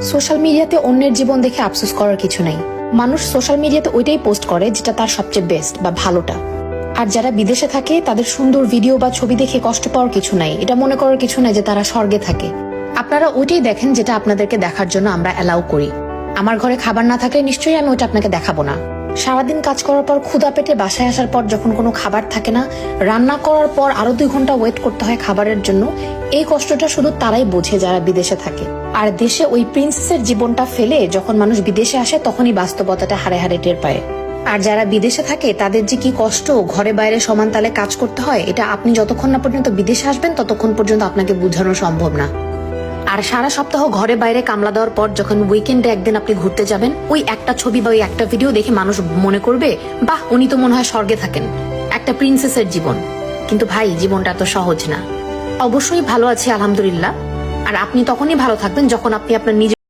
Social মিডিয়াতে অন্যের জীবন দেখে আফসোস করার কিছু নাই। মানুষ সোশ্যাল মিডিয়াতে ওইটাই পোস্ট করে যেটা তার সবচেয়ে বেস্ট বা ভালোটা। আর যারা বিদেশে থাকে তাদের সুন্দর ভিডিও বা ছবি দেখে কষ্ট পাওয়ার কিছু নাই, এটা মনে করার কিছু নাই যে তারা স্বর্গে থাকে। আপনারা ওইটাই দেখেন যেটা আপনাদেরকে দেখার জন্য আমরা অ্যালাউ করি। আমার ঘরে খাবার না থাকলে নিশ্চয়ই আমি ওইটা আপনাকে দেখাবো না। সারাদিন কাজ করার পর ক্ষুধা পেটে বাসায় আসার পর যখন কোনো খাবার থাকে না, রান্না করার পর আরো 2 ঘন্টা ওয়েট করতে হয় খাবারের জন্য, এই কষ্টটা শুধু তারাই বোঝে যারা বিদেশে থাকে। আর দেশে ওই প্রিন্সেসের জীবনটা ফেলে যখন মানুষ বিদেশে আসে তখনই বাস্তবতাটা হারে হারে টের পায়। আর যারা বিদেশে থাকে তাদের যে কি কষ্ট, ঘরে বাইরে সমান তালে কাজ করতে হয়, এটা আপনি যতক্ষণ না পর্যন্ত বিদেশে আসবেন ততক্ষণ পর্যন্ত আপনাকে বোঝানো সম্ভব না। আর সারা সপ্তাহ ঘরে বাইরে কামলা দেওয়ার পর যখন উইকেন্ডে একদিন আপনি ঘুরতে যাবেন, ওই একটা ছবি বা ওই একটা ভিডিও দেখে মানুষ মনে করবে, বাহ, উনি তো মনে হয় স্বর্গে থাকেন, একটা প্রিন্সেসের জীবন। কিন্তু ভাই, জীবনটা তো সহজ না। অবশ্যই ভালো আছি আলহামদুলিল্লাহ। আর আপনি তখনই ভালো থাকবেন যখন আপনি আপনার নিজের